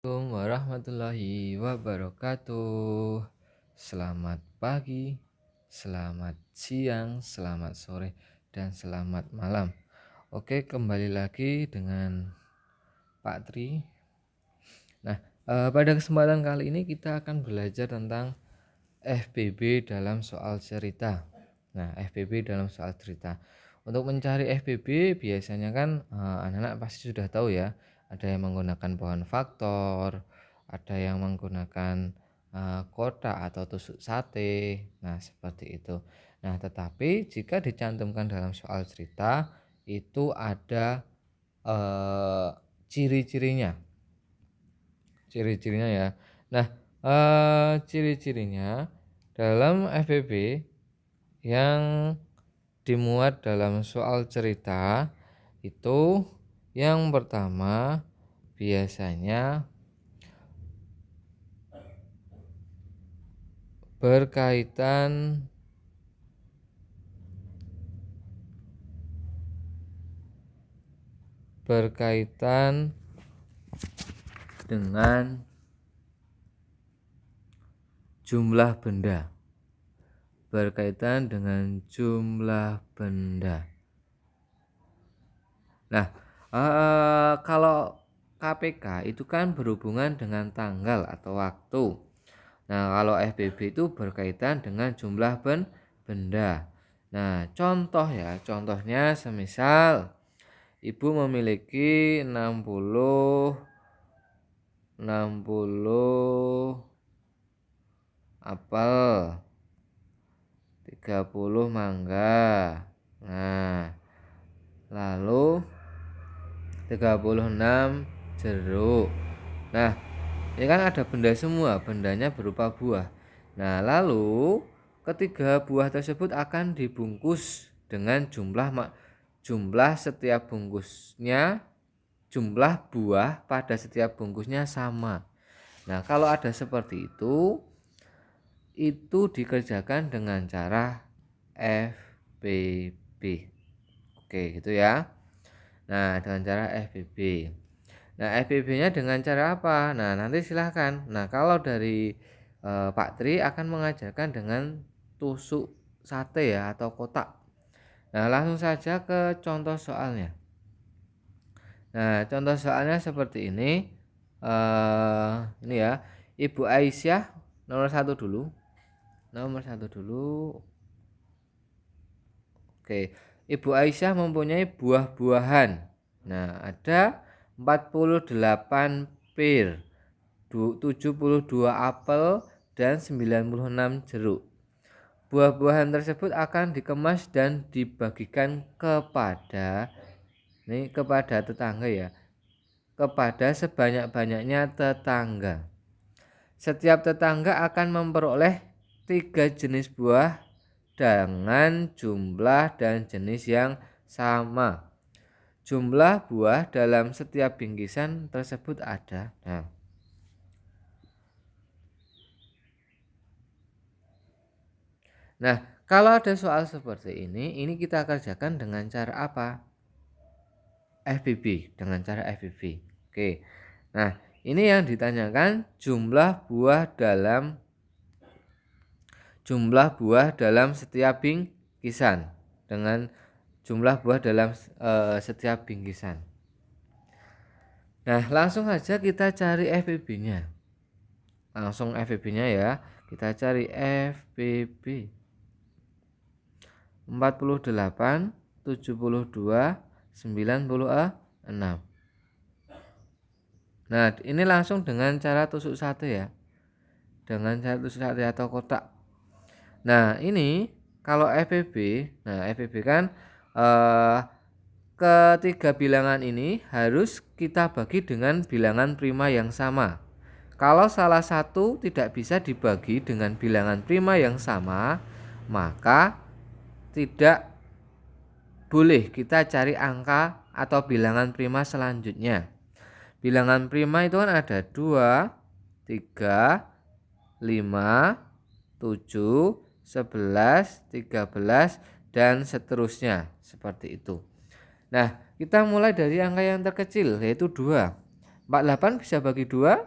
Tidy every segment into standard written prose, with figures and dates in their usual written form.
Assalamualaikum warahmatullahi wabarakatuh. Selamat pagi, selamat siang, selamat sore, dan selamat malam. Oke, kembali lagi dengan Pak Tri. Nah, pada kesempatan kali ini kita akan belajar tentang FBB dalam soal cerita. Nah, FBB dalam soal cerita. Untuk mencari FBB biasanya kan anak-anak pasti sudah tahu ya. Ada yang menggunakan pohon faktor, ada yang menggunakan kotak atau tusuk sate. Nah, seperti itu. Nah, tetapi jika dicantumkan dalam soal cerita itu ada ciri-cirinya. Ciri-cirinya ya. Nah, ciri-cirinya dalam FBB yang dimuat dalam soal cerita itu yang pertama biasanya berkaitan dengan jumlah benda. Berkaitan dengan jumlah benda. Nah, kalau KPK itu kan berhubungan dengan tanggal atau waktu. Nah, kalau FBB itu berkaitan dengan jumlah benda. Nah, contohnya semisal ibu memiliki 60 apel, 30 mangga. Nah, lalu 36 jeruk. Nah, ini kan ada benda semua, bendanya berupa buah. Nah, lalu ketiga buah tersebut akan dibungkus dengan jumlah setiap bungkusnya, jumlah buah pada setiap bungkusnya sama. Nah, kalau ada seperti itu dikerjakan dengan cara FBB. Oke, gitu ya. Nah, dengan cara FBB. Nah, FBB-nya dengan cara apa? Nah, nanti silahkan. Nah, kalau dari Pak Tri akan mengajarkan dengan tusuk sate ya atau kotak. Nah, langsung saja ke contoh soalnya. Nah, contoh soalnya seperti ini. Ini ya, Ibu Aisyah nomor 1 dulu. Nomor 1 dulu. Oke, Ibu Aisyah mempunyai buah-buahan. Nah, ada 48 pir, 72 apel, dan 96 jeruk. Buah-buahan tersebut akan dikemas dan dibagikan kepada tetangga ya. Kepada sebanyak-banyaknya tetangga. Setiap tetangga akan memperoleh 3 jenis buah dengan jumlah dan jenis yang sama. Jumlah buah dalam setiap bingkisan tersebut ada. Nah, kalau ada soal seperti ini kita kerjakan dengan cara apa? FBB, dengan cara FBB. Oke. Nah, ini yang ditanyakan jumlah buah dalam setiap bingkisan dengan jumlah buah dalam setiap bingkisan. Nah, langsung saja kita cari FBB-nya. Langsung FBB-nya ya. Kita cari FBB. 48, 72, 96. Nah, ini langsung dengan cara tusuk sate ya. Dengan cara tusuk sate atau kotak. Nah, ini kalau FBB, nah FBB kan ketiga bilangan ini harus kita bagi dengan bilangan prima yang sama. Kalau salah satu tidak bisa dibagi dengan bilangan prima yang sama, maka tidak boleh kita cari angka atau bilangan prima selanjutnya. Bilangan prima itu kan ada 2, 3, 5, 7, 11, 13, dan seterusnya. Seperti itu. Nah, kita mulai dari angka yang terkecil yaitu 2. 48 bisa bagi 2?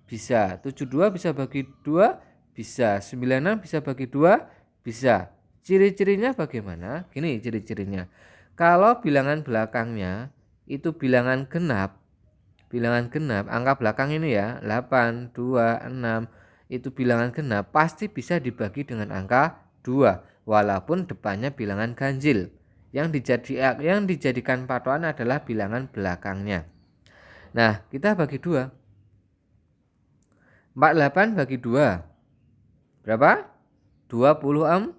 Bisa. 72 bisa bagi 2? Bisa. 96 bisa bagi 2? Bisa. Ciri-cirinya bagaimana? Gini ciri-cirinya. Kalau bilangan belakangnya itu bilangan genap, angka belakang ini ya, 8, 2, 6, itu bilangan genap, pasti bisa dibagi dengan angka 2, walaupun depannya bilangan ganjil. Yang dijadikan patokan adalah bilangan belakangnya. Nah, kita bagi 2. 48 bagi 2 berapa? 24.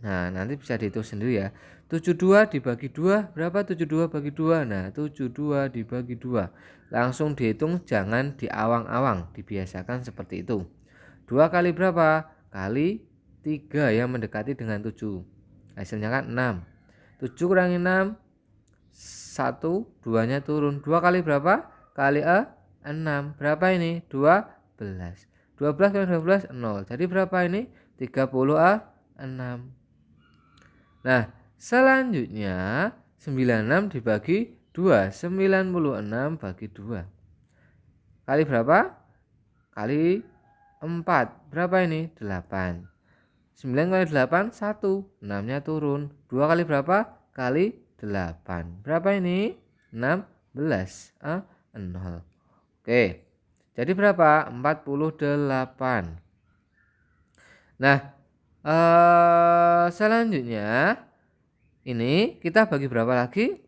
Nah, nanti bisa dihitung sendiri ya. 72 dibagi 2 berapa? 72 bagi 2. Nah, 72 dibagi 2. Langsung dihitung, jangan diawang-awang, dibiasakan seperti itu. 2 kali berapa? Kali 3 yang mendekati dengan 7. Hasilnya kan 6. 7 kurangi 6 1, 2-nya turun. 2 kali berapa? Kali 6. Berapa ini? 12. 12 kali 12 0. Jadi berapa ini? 36. Nah, selanjutnya 96 dibagi 2. 96 bagi 2. Kali berapa? Kali 4. Berapa ini? 8. 9 kali 8 1. 6-nya turun. 2 kali berapa? Kali 8. Berapa ini? 16. 0. Oke. Jadi berapa? 48. Nah, selanjutnya ini kita bagi berapa lagi?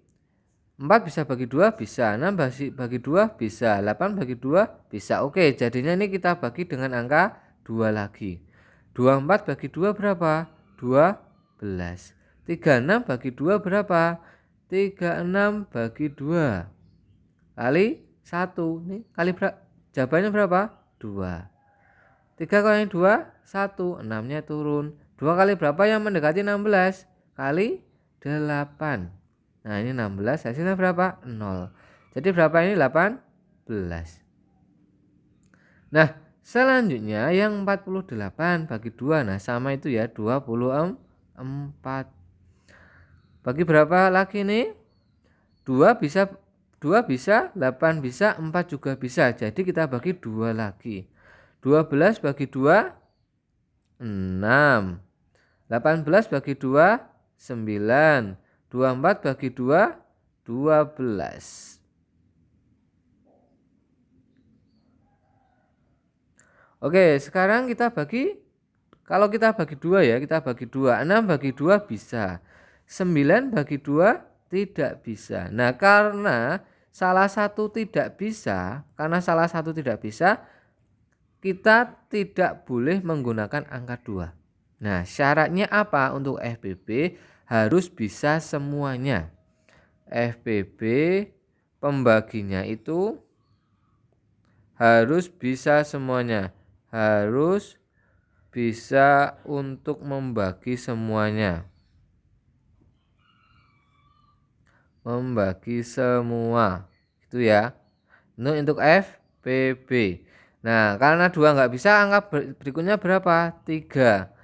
4 bisa bagi 2 bisa, 6 bagi 2 bisa, 8 bagi 2 bisa. Oke, jadinya ini kita bagi dengan angka 2 lagi. 24 bagi 2 berapa? 12. 36 bagi 2 berapa? 36 bagi 2 kali 1. Nih kali jawabannya berapa? 2. 3 kali 2 1. 6-nya turun. 2 kali berapa yang mendekati 16? Kali 8. Nah, ini 16, hasilnya berapa? 0. Jadi berapa ini? 18. Nah, selanjutnya yang 48 bagi 2. Nah, sama itu ya, 24. Bagi berapa lagi nih? 2 bisa, 8 bisa, 4 juga bisa. Jadi kita bagi 2 lagi. 12 bagi 2 6. 18 bagi 2 9. 24 bagi 2 12. Oke, sekarang kita bagi, kalau kita bagi 2 ya, kita bagi 2. 6 bagi 2 bisa. 9 bagi 2 tidak bisa. Nah, karena salah satu tidak bisa, kita tidak boleh menggunakan angka 2. Nah, syaratnya apa untuk FPB? Harus bisa semuanya. FPB pembaginya itu harus bisa semuanya. Harus bisa untuk membagi semuanya. Membagi semua. Itu ya. Untuk FPB. Nah, karena 2 nggak bisa, angka berikutnya berapa? 3.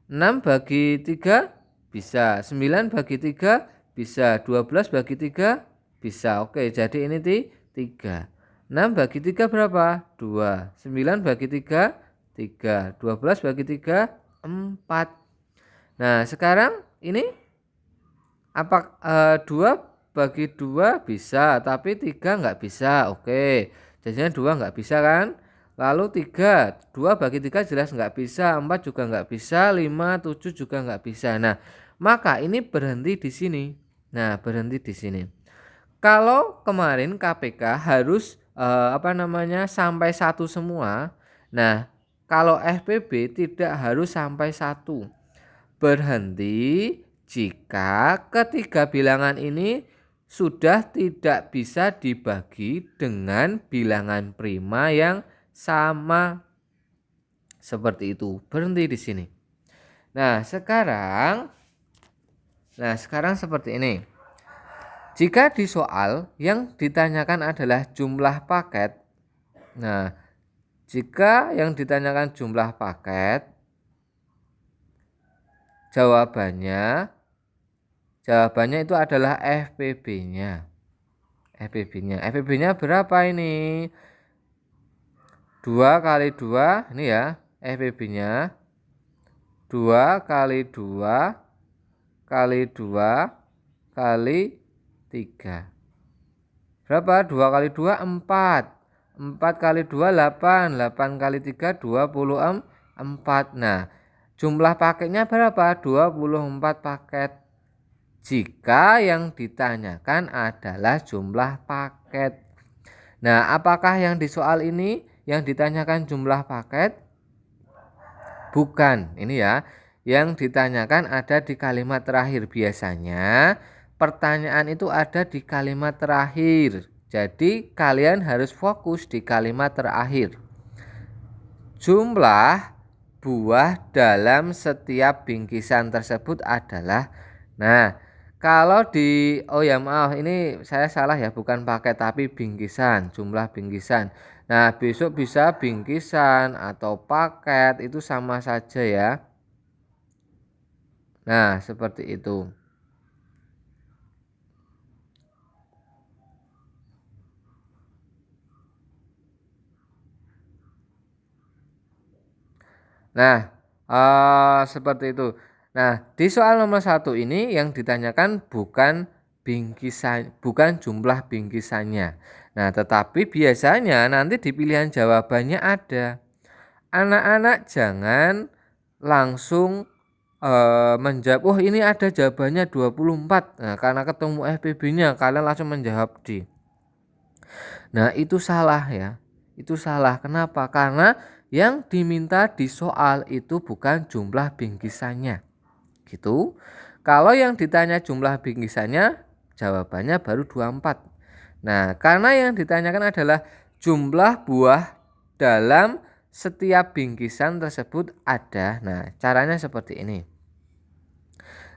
6 bagi 3 bisa. 9 bagi 3 bisa. 12 bagi 3 bisa. Oke, jadi ini 3. 6 bagi 3 berapa? 2. 9 bagi 3 3. 12 bagi 3 4. Nah, sekarang ini apa 2 bagi 2 bisa, tapi 3 nggak bisa. Oke, jadinya 2 nggak bisa kan? Lalu 3, 2 bagi 3 jelas nggak bisa, 4 juga nggak bisa, 5, 7 juga nggak bisa. Nah, maka ini berhenti di sini. Nah, berhenti di sini. Kalau kemarin KPK harus sampai 1 semua. Nah, kalau FPB tidak harus sampai 1. Berhenti jika ketiga bilangan ini sudah tidak bisa dibagi dengan bilangan prima yang sama. Seperti itu. Berhenti di sini. Nah, sekarang seperti ini. Jika di soal yang ditanyakan adalah jumlah paket. Nah, jika yang ditanyakan jumlah paket, jawabannya itu adalah FPB-nya. FPB-nya berapa ini? 2 kali 2 ini ya FPB-nya 2 kali 2 kali 2 kali 3. Berapa? 2 kali 2 4. 4 kali 2 8. 8 kali 3 24. Nah, jumlah paketnya berapa? 24 paket. Jika yang ditanyakan adalah jumlah paket. Nah, apakah yang di soal ini yang ditanyakan jumlah paket? Bukan, ini ya. Yang ditanyakan ada di kalimat terakhir. Biasanya pertanyaan itu ada di kalimat terakhir. Jadi kalian harus fokus di kalimat terakhir. Jumlah buah dalam setiap bingkisan tersebut adalah. Nah, kalau di maaf, ini saya salah ya, bukan paket tapi bingkisan, jumlah bingkisan. Nah, besok bisa bingkisan atau paket itu sama saja ya. Nah, seperti itu. Nah, seperti itu. Nah, di soal nomor 1 ini yang ditanyakan bukan bingkisan, bukan jumlah bingkisannya. Nah, tetapi biasanya nanti di pilihan jawabannya ada. Anak-anak jangan langsung menjawab, oh ini ada jawabannya 24. Nah, karena ketemu FPB-nya kalian langsung menjawab D. Nah, itu salah ya. Itu salah. Kenapa? Karena yang diminta di soal itu bukan jumlah bingkisannya. Gitu. Kalau yang ditanya jumlah bingkisannya, jawabannya baru 24. Nah, karena yang ditanyakan adalah jumlah buah dalam setiap bingkisan tersebut ada. Nah, caranya seperti ini.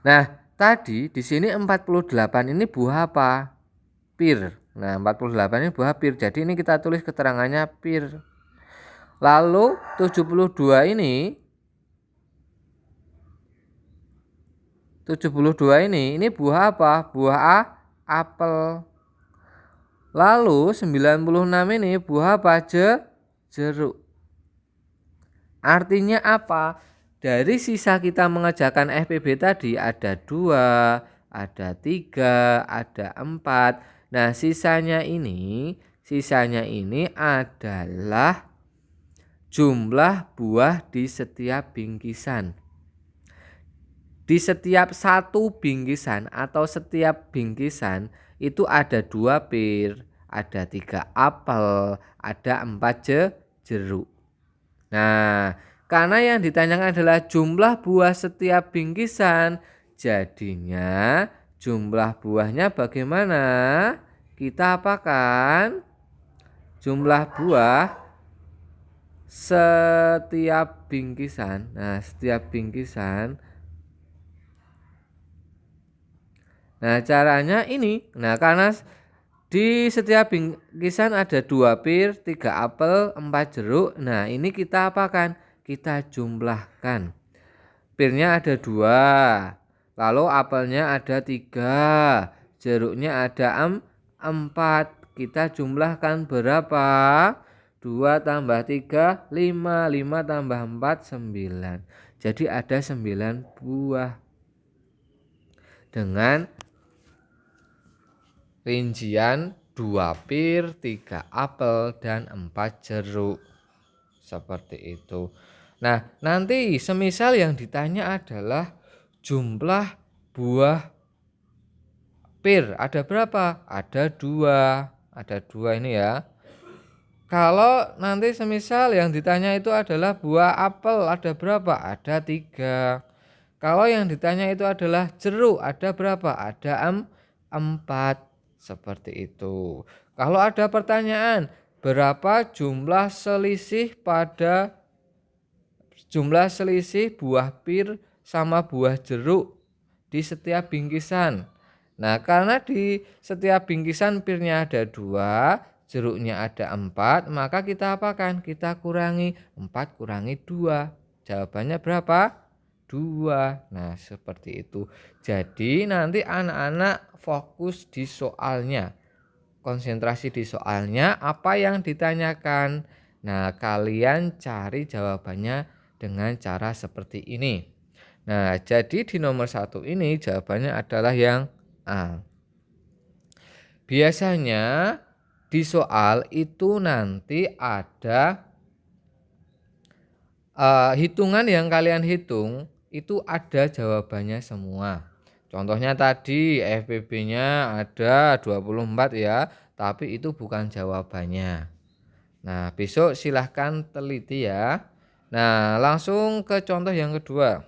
Nah, tadi di sini 48 ini buah apa? Pir. Nah, 48 ini buah pir. Jadi ini kita tulis keterangannya pir. Lalu 72 ini 72 ini buah apa? Buah apel. Lalu 96 ini buah apa? Jeruk. Artinya apa? Dari sisa kita mengerjakan FPB tadi ada 2, ada 3, ada 4. Nah, sisanya ini adalah jumlah buah di setiap bingkisan. Di setiap satu bingkisan atau setiap bingkisan itu ada 2 pir, ada 3 apel, ada 4 jeruk. Nah, karena yang ditanyakan adalah jumlah buah setiap bingkisan, jadinya jumlah buahnya bagaimana? Kita apakan? Jumlah buah setiap bingkisan. Nah, setiap bingkisan. Nah, caranya ini. Nah, karena di setiap bingkisan ada 2 pir, 3 apel, 4 jeruk. Nah, ini kita apakan? Kita jumlahkan. Pirnya ada 2. Lalu apelnya ada 3. Jeruknya ada 4. Kita jumlahkan berapa? 2 tambah 3, 5. 5 tambah 4, 9. Jadi ada 9 buah. Dengan rincian 2 pir, 3 apel, dan 4 jeruk. Seperti itu. Nah, nanti semisal yang ditanya adalah jumlah buah pir. Ada berapa? Ada 2. Ada 2 ini ya. Kalau nanti semisal yang ditanya itu adalah buah apel, ada berapa? Ada 3. Kalau yang ditanya itu adalah jeruk, ada berapa? Ada 4. Seperti itu. Kalau ada pertanyaan, berapa jumlah selisih buah pir sama buah jeruk di setiap bingkisan? Nah, karena di setiap bingkisan pirnya ada 2, jeruknya ada 4, maka kita apakan? Kita kurangi 4 kurangi 2. Jawabannya berapa? 2. Nah, seperti itu. Jadi nanti anak-anak fokus di soalnya. Konsentrasi di soalnya, apa yang ditanyakan. Nah, kalian cari jawabannya dengan cara seperti ini. Nah, jadi di nomor 1 ini jawabannya adalah yang A. Biasanya di soal itu nanti ada hitungan yang kalian hitung itu ada jawabannya semua. Contohnya tadi FPB-nya ada 24 ya, tapi itu bukan jawabannya. Nah, besok silahkan teliti ya. Nah, langsung ke contoh yang kedua.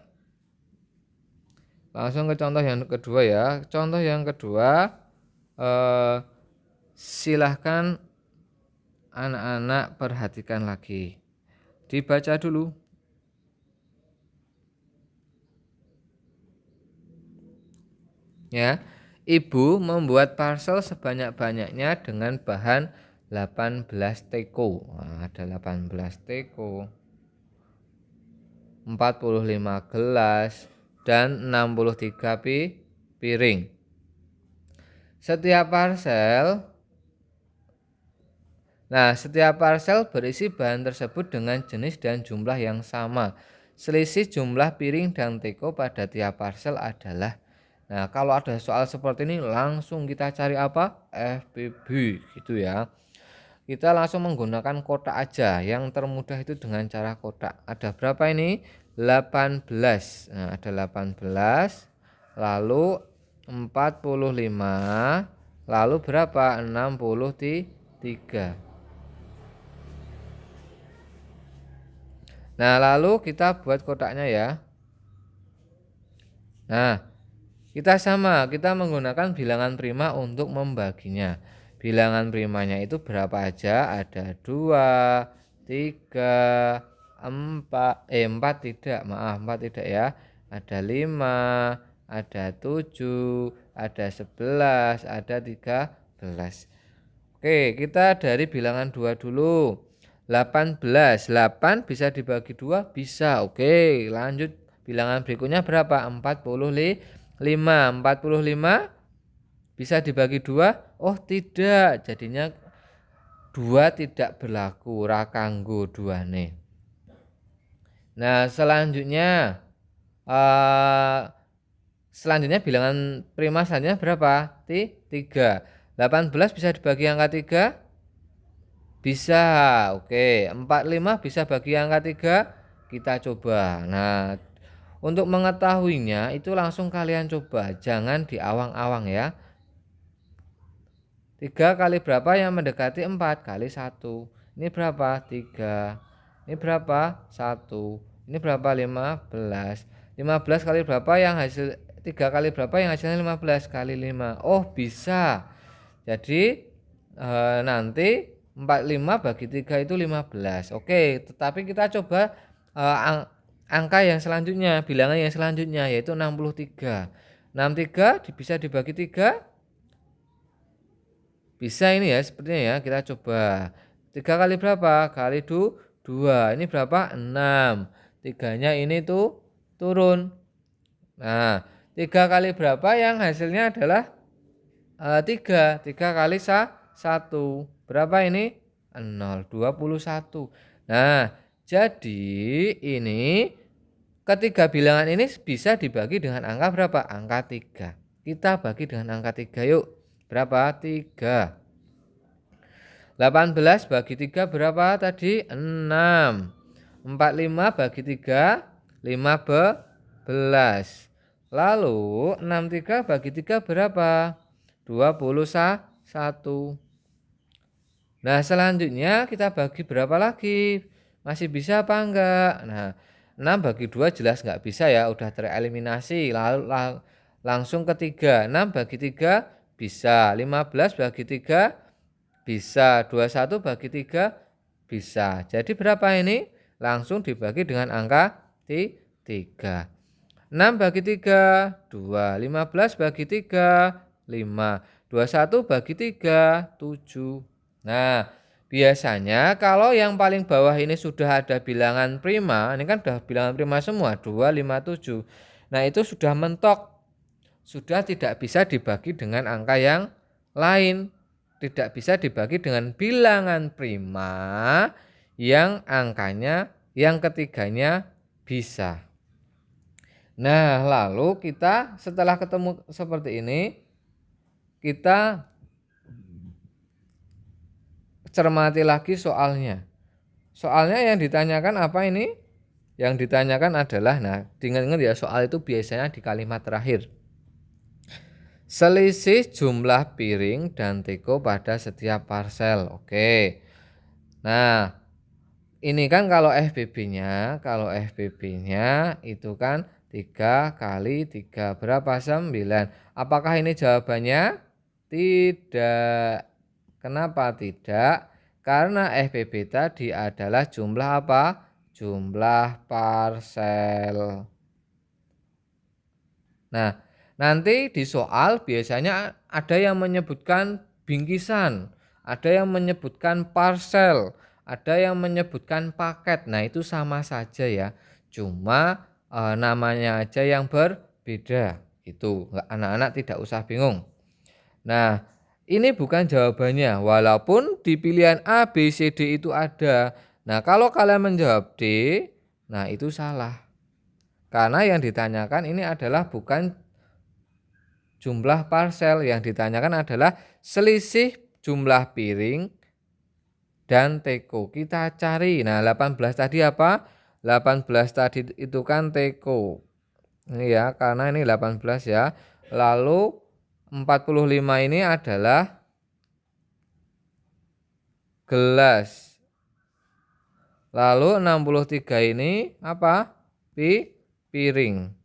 Ya. Contoh yang kedua, silahkan anak-anak perhatikan lagi. Dibaca dulu. Ya, ibu membuat parcel sebanyak-banyaknya dengan bahan 18 teko. Nah, ada 18 teko, 45 gelas, dan 63 piring. Setiap parcel berisi bahan tersebut dengan jenis dan jumlah yang sama. Selisih jumlah piring dan teko pada tiap parcel adalah. Nah, kalau ada soal seperti ini langsung kita cari apa? FPB gitu ya. Kita langsung menggunakan kotak aja. Yang termudah itu dengan cara kotak. Ada berapa ini? 18. Nah, ada 18. Lalu 45. Lalu berapa? 63. Nah, lalu kita buat kotaknya ya. Nah, kita menggunakan bilangan prima untuk membaginya. Bilangan primanya itu berapa aja? Ada 2, 3, 4 tidak, maaf 4 tidak ya. Ada 5, ada 7, ada 11, ada 13. Oke, kita dari bilangan 2 dulu. 18. 8 bisa dibagi 2? Bisa. Oke, lanjut. Bilangan berikutnya berapa? 45. 45 bisa dibagi 2? Oh, tidak. Jadinya 2 tidak berlaku. Ora kanggo 2 nih. Nah, selanjutnya bilangan prima selanjutnya berapa? 3. 18 bisa dibagi angka 3? Bisa. Oke, 45 bisa bagi angka 3? Kita coba. Nah, untuk mengetahuinya itu langsung kalian coba, jangan diawang-awang ya. 3 kali berapa yang mendekati 4? Kali 1. Ini berapa? 3. Ini berapa? 1. Ini berapa? 15. 15 kali berapa yang hasil 3 kali berapa yang hasilnya 15? Kali 5. Oh, bisa. Jadi nanti 45 bagi 3 itu 15. Oke, tetapi kita coba angka yang selanjutnya, bilangan yang selanjutnya yaitu 63. 63 bisa dibagi 3? Bisa ini ya sepertinya ya, kita coba. 3 kali berapa? Kali 2. Ini berapa? 6. 3-nya ini tuh turun. Nah, 3 kali berapa yang hasilnya adalah 3. 3 kali 1. Berapa ini? 0. 21. Nah, jadi ini ketiga bilangan ini bisa dibagi dengan angka berapa? Angka 3. Kita bagi dengan angka 3 yuk. Berapa? 3. 18 bagi 3 berapa tadi? 6. 45 bagi 3, 15. Lalu 63 bagi 3 berapa? 21. Nah, selanjutnya kita bagi berapa lagi? Masih bisa apa enggak? Nah, 6 bagi 2 jelas enggak bisa ya, udah tereliminasi. Lalu langsung ke 3. 6 bagi 3 bisa. 15 bagi 3 bisa. 21 bagi 3 bisa. Jadi berapa ini? Langsung dibagi dengan angka 3. 6 bagi 3, 2. 15 bagi 3, 5. 21 bagi 3, 7. Nah, biasanya kalau yang paling bawah ini sudah ada bilangan prima, ini kan sudah bilangan prima semua, 2, 5, 7. Nah, itu sudah mentok. Sudah tidak bisa dibagi dengan angka yang lain. Tidak bisa dibagi dengan bilangan prima yang angkanya yang ketiganya bisa. Nah, lalu kita setelah ketemu seperti ini, kita cermati lagi soalnya. Soalnya yang ditanyakan apa ini? Yang ditanyakan adalah, nah, diingat-ingat ya, soal itu biasanya di kalimat terakhir. Selisih jumlah piring dan teko pada setiap parsel. Oke. Nah, ini kan kalau FBB-nya itu kan 3 kali 3 berapa? 9. Apakah ini jawabannya? Tidak. Kenapa tidak? Karena FBB tadi adalah jumlah apa? Jumlah parsel. Nah, nanti di soal biasanya ada yang menyebutkan bingkisan, ada yang menyebutkan parsel, ada yang menyebutkan paket. Nah, itu sama saja ya. Cuma namanya aja yang berbeda. Itu anak-anak tidak usah bingung. Nah, ini bukan jawabannya. Walaupun di pilihan A, B, C, D itu ada. Nah, kalau kalian menjawab D, nah itu salah. Karena yang ditanyakan ini adalah bukan jumlah parsel, yang ditanyakan adalah selisih jumlah piring dan teko. Kita cari. Nah, 18 tadi apa? 18 tadi itu kan teko. Ini ya, karena ini 18 ya. Lalu 45 ini adalah gelas. Lalu 63 ini apa? Piring.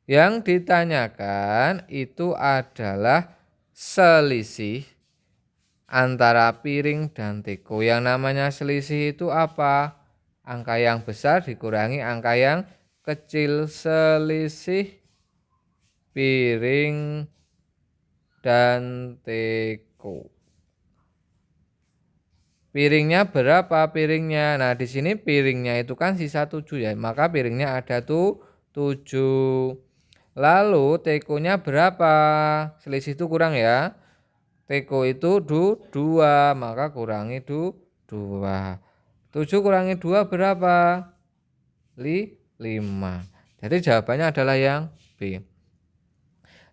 Yang ditanyakan itu adalah selisih antara piring dan teko. Yang namanya selisih itu apa? Angka yang besar dikurangi angka yang kecil. Selisih piring dan teko. Piringnya berapa piringnya? Nah, di sini piringnya itu kan sisa 7 ya. Maka piringnya ada tuh 7. Lalu tekonya berapa? Selisih itu kurang ya. Teko itu 2, maka kurangi 2. 7 kurangi 2 berapa? 5. Jadi jawabannya adalah yang B.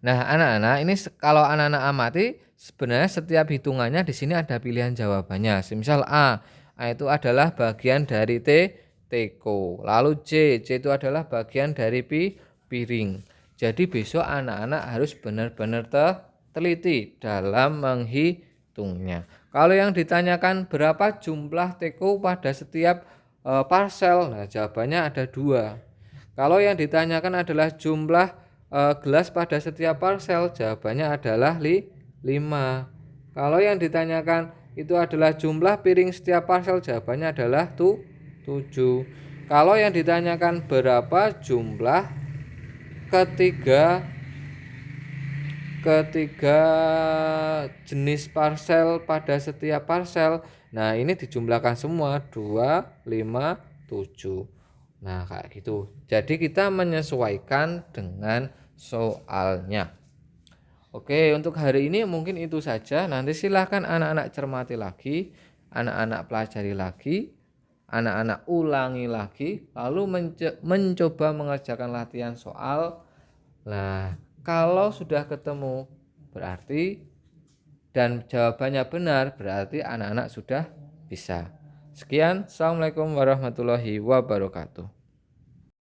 Nah, anak-anak ini kalau anak-anak amati, sebenarnya setiap hitungannya di sini ada pilihan jawabannya. Misal A itu adalah bagian dari teko. Lalu C itu adalah bagian dari piring. Jadi besok anak-anak harus benar-benar teliti dalam menghitungnya. Kalau yang ditanyakan berapa jumlah teko pada setiap parsel, nah jawabannya ada 2. Kalau yang ditanyakan adalah jumlah gelas pada setiap parsel, jawabannya adalah 5. Kalau yang ditanyakan itu adalah jumlah piring setiap parsel, jawabannya adalah 7. Kalau yang ditanyakan berapa jumlah ketiga jenis parsel pada setiap parsel, nah ini dijumlahkan semua 2, 5, 7. Nah, kayak gitu. Jadi kita menyesuaikan dengan soalnya. Oke, untuk hari ini mungkin itu saja. Nanti silahkan anak-anak cermati lagi, anak-anak pelajari lagi, anak-anak ulangi lagi, lalu mencoba mengerjakan latihan soal. Nah, kalau sudah ketemu berarti dan jawabannya benar, berarti anak-anak sudah bisa. Sekian, Assalamualaikum warahmatullahi wabarakatuh.